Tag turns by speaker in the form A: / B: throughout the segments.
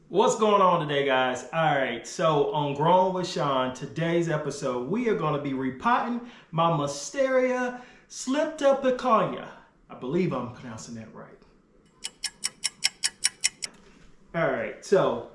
A: What's going on today, guys? All right, so on Grown with Sean, today's episode, we are going to be repotting my Monstera Sliptepacana. I believe I'm pronouncing that right. All right, so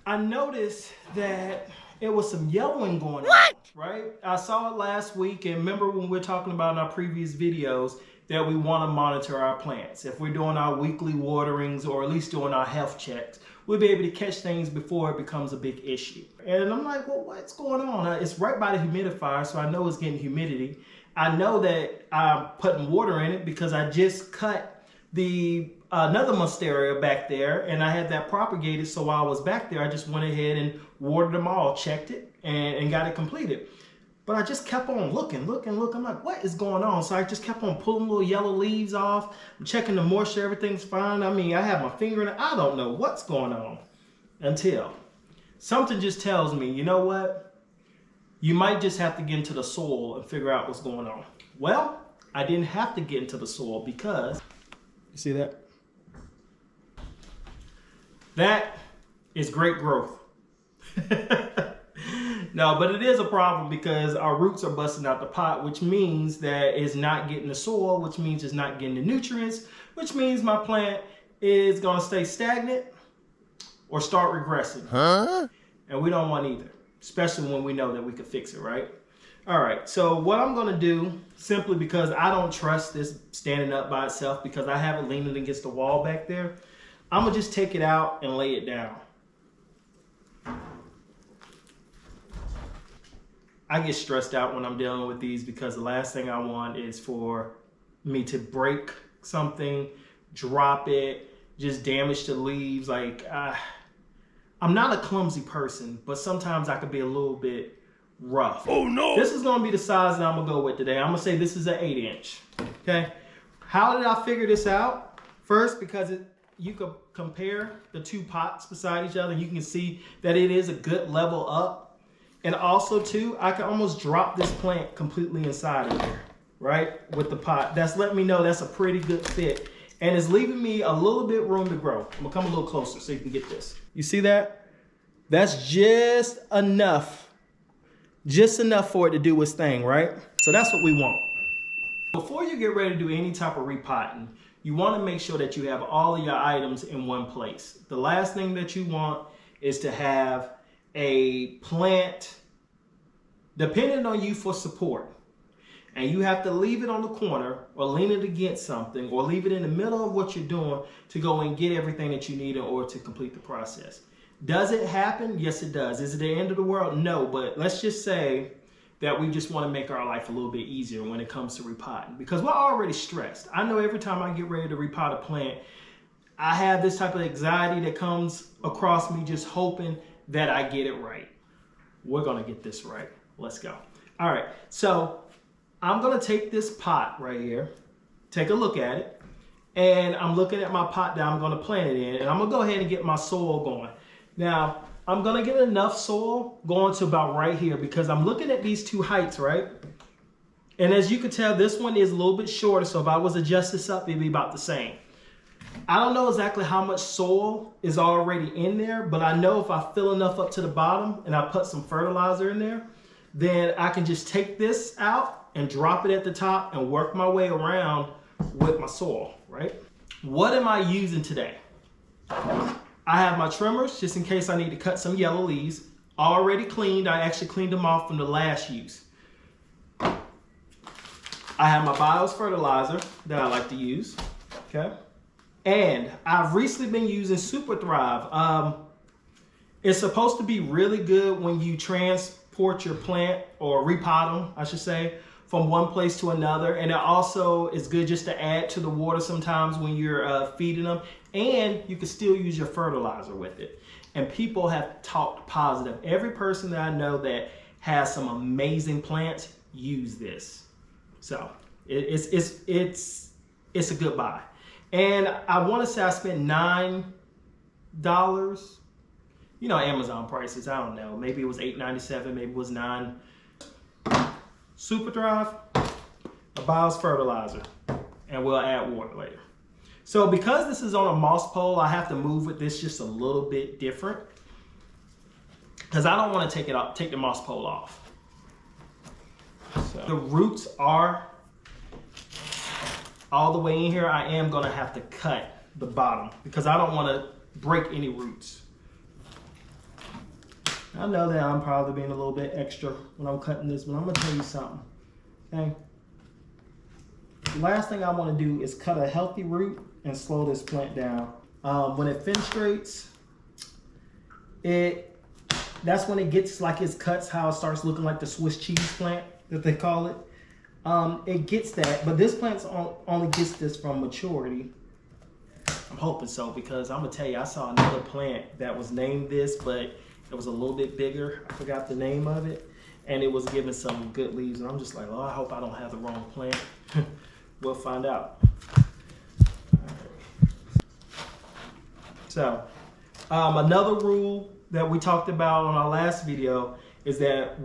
A: I noticed that it was some yellowing going on, right? I saw it last week, and remember when we were talking about in our previous videos that we want to monitor our plants. If we're doing our weekly waterings or at least doing our health checks, we'll be able to catch things before it becomes a big issue. And I'm like, well, what's going on? It's right by the humidifier, so I know it's getting humidity. I know that I'm putting water in it because I just cut the another Monstera back there, and I had that propagated, so while I was back there, I just went ahead and watered them all, checked it, and got it completed. But I just kept on looking. I'm like, what is going on? So I just kept on pulling little yellow leaves off. I'm checking the moisture, everything's fine. I mean, I have my finger in it. I don't know what's going on until something just tells me, you know what? You might just have to get into the soil and figure out what's going on. Well, I didn't have to get into the soil because, you see that? That is great growth. No, but it is a problem because our roots are busting out the pot, which means that it's not getting the soil, which means it's not getting the nutrients, which means my plant is going to stay stagnant or start regressing. And we don't want either, especially when we know that we could fix it, right? All right, so what I'm going to do, simply because I don't trust this standing up by itself because I have it leaning against the wall back there, I'm going to just take it out and lay it down. I get stressed out when I'm dealing with these because the last thing I want is for me to break something, drop it, just damage the leaves. Like, I'm not a clumsy person, but sometimes I could be a little bit rough. Oh no! This is gonna be the size that I'm gonna go with today. I'm gonna say this is an 8-inch, okay? How did I figure this out? First, because you could compare the two pots beside each other and you can see that it is a good level up. And also too, I can almost drop this plant completely inside of here, right? With the pot. That's letting me know that's a pretty good fit. And it's leaving me a little bit room to grow. I'm gonna come a little closer so you can get this. You see that? That's just enough for it to do its thing, right? So that's what we want. Before you get ready to do any type of repotting, you wanna make sure that you have all of your items in one place. The last thing that you want is to have a plant dependent on you for support, and you have to leave it on the corner or lean it against something or leave it in the middle of what you're doing to go and get everything that you need in order to complete the process. Does it happen? Yes, it does. Is it the end of the world? No, but let's just say that we just want to make our life a little bit easier when it comes to repotting because we're already stressed. I know every time I get ready to repot a plant, I have this type of anxiety that comes across me just hoping that I get it right. We're gonna get this right. Let's go. All right, so I'm gonna take this pot right here, take a look at it, and I'm looking at my pot that I'm gonna plant it in, and I'm gonna go ahead and get my soil going. Now, I'm gonna get enough soil going to about right here because I'm looking at these two heights, right? And as you can tell, this one is a little bit shorter, so if I was to adjust this up, it'd be about the same. I don't know exactly how much soil is already in there, but I know if I fill enough up to the bottom and I put some fertilizer in there, then I can just take this out and drop it at the top and work my way around with my soil, right? What am I using today? I have my trimmers just in case I need to cut some yellow leaves. Already cleaned. I actually cleaned them off from the last use. I have my BIOS fertilizer that I like to use, okay? And I've recently been using Super Thrive. It's supposed to be really good when you transport your plant or repot them, I should say, from one place to another. And it also is good just to add to the water sometimes when you're feeding them. And you can still use your fertilizer with it. And people have talked positive. Every person that I know that has some amazing plants use this. So it's a good buy. And I want to say I spent $9. You know, Amazon prices, I don't know. Maybe it was $8.97, maybe it was $9. Super Thrive, a BIOS fertilizer, and we'll add water later. So because this is on a moss pole, I have to move with this just a little bit different because I don't want to take the moss pole off. So the roots are all the way in here. I am going to have to cut the bottom because I don't want to break any roots. I know that I'm probably being a little bit extra when I'm cutting this, but I'm going to tell you something. Okay? The last thing I want to do is cut a healthy root and slow this plant down. When it fenestrates, that's when it gets like its cuts, how it starts looking like the Swiss cheese plant that they call it. It gets that, but this plant only gets this from maturity. I'm hoping so, because I'm gonna tell you, I saw another plant that was named this, but it was a little bit bigger. I forgot the name of it, and it was giving some good leaves, and I'm just like, oh, I hope I don't have the wrong plant. We'll find out. So, another rule that we talked about on our last video is that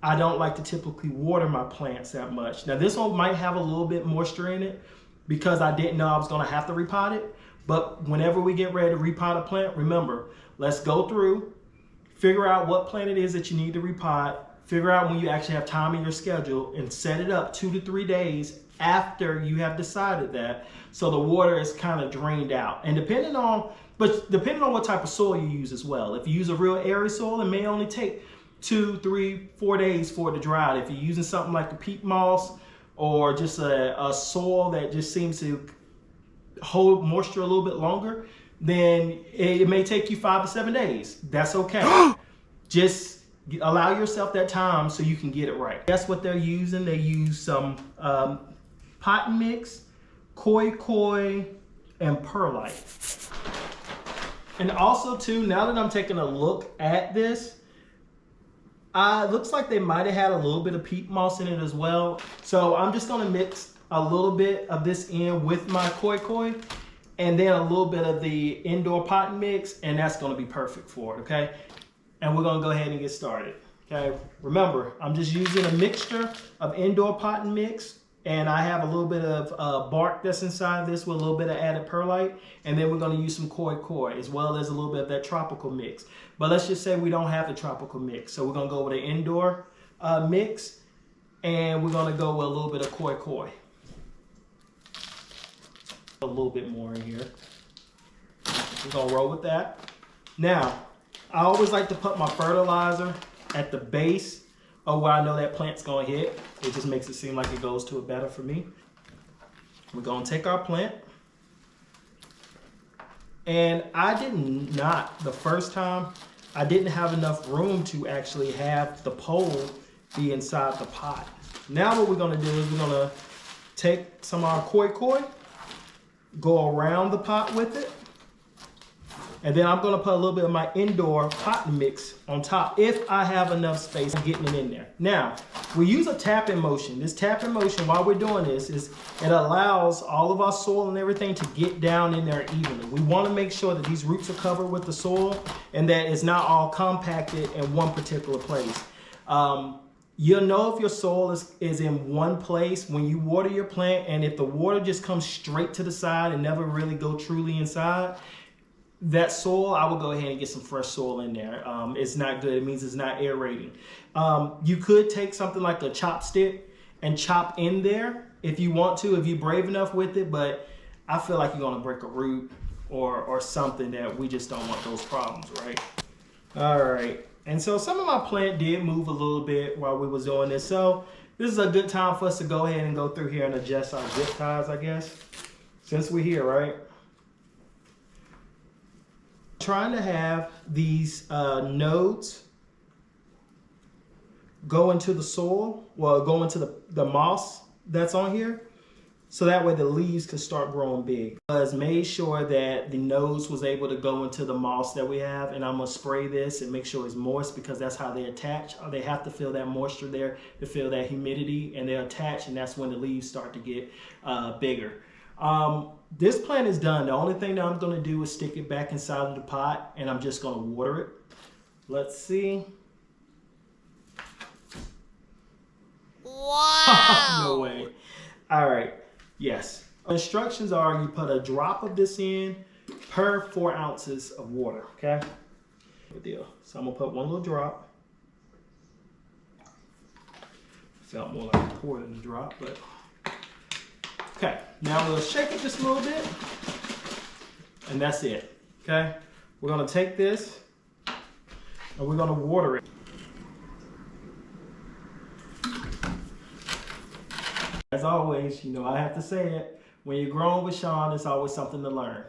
A: I don't like to typically water my plants that much. Now this one might have a little bit moisture in it because I didn't know I was gonna have to repot it. But whenever we get ready to repot a plant, remember, let's go through, figure out what plant it is that you need to repot, figure out when you actually have time in your schedule, and set it up 2 to 3 days after you have decided that, so the water is kind of drained out. And depending on what type of soil you use as well. If you use a real airy soil, it may only take 2, 3, 4 days for it to dry out. If you're using something like the peat moss or just a soil that just seems to hold moisture a little bit longer, then it may take you 5 to 7 days. That's okay. Just allow yourself that time so you can get it right. That's what they're using. They use some pot mix, koi, and perlite. And also too, now that I'm taking a look at this, it looks like they might have had a little bit of peat moss in it as well. So I'm just gonna mix a little bit of this in with my koi, and then a little bit of the indoor pot mix, and that's gonna be perfect for it, okay? And we're gonna go ahead and get started, okay? Remember, I'm just using a mixture of indoor pot mix, and I have a little bit of bark that's inside this with a little bit of added perlite, and then we're gonna use some koi, as well as a little bit of that tropical mix. But let's just say we don't have the tropical mix, so we're gonna go with an indoor mix, and we're gonna go with a little bit of koi. A little bit more in here. We're gonna roll with that. Now, I always like to put my fertilizer at the base of where I know that plant's gonna hit. It just makes it seem like it goes to it better for me. We're gonna take our plant. And the first time, I didn't have enough room to actually have the pole be inside the pot. Now what we're gonna do is we're gonna take some of our koi, go around the pot with it, and then I'm gonna put a little bit of my indoor pot mix on top if I have enough space getting it in there. Now, we use a tapping motion. This tapping motion, while we're doing this, is it allows all of our soil and everything to get down in there evenly. We wanna make sure that these roots are covered with the soil and that it's not all compacted in one particular place. You'll know if your soil is in one place when you water your plant, and if the water just comes straight to the side and never really go truly inside, that soil, I will go ahead and get some fresh soil in there. It's not good. It means it's not aerating. You could take something like a chopstick and chop in there if you want to, if you're brave enough with it, but I feel like you're gonna break a root or something that we just don't want those problems, right? All right. And so some of my plant did move a little bit while we was doing this. So this is a good time for us to go ahead and go through here and adjust our zip ties, I guess, since we're here, right? Trying to have these nodes go into the soil, well, go into the moss that's on here, so that way the leaves could start growing big. I made sure that the nodes was able to go into the moss that we have, and I'm gonna spray this and make sure it's moist because that's how they attach. They have to feel that moisture there to feel that humidity, and they attach, and that's when the leaves start to get bigger. This plant is done. The only thing that I'm gonna do is stick it back inside of the pot, and I'm just gonna water it. Let's see.
B: Wow.
A: No way. All right. Yes. Instructions are you put a drop of this in per 4 ounces of water, okay? Good deal. So I'm gonna put one little drop. Felt more like a pour than a drop, but okay. Now we'll shake it just a little bit, and that's it. Okay. We're gonna take this and we're gonna water it. As always, you know, I have to say it. When you're growing with Sean, it's always something to learn.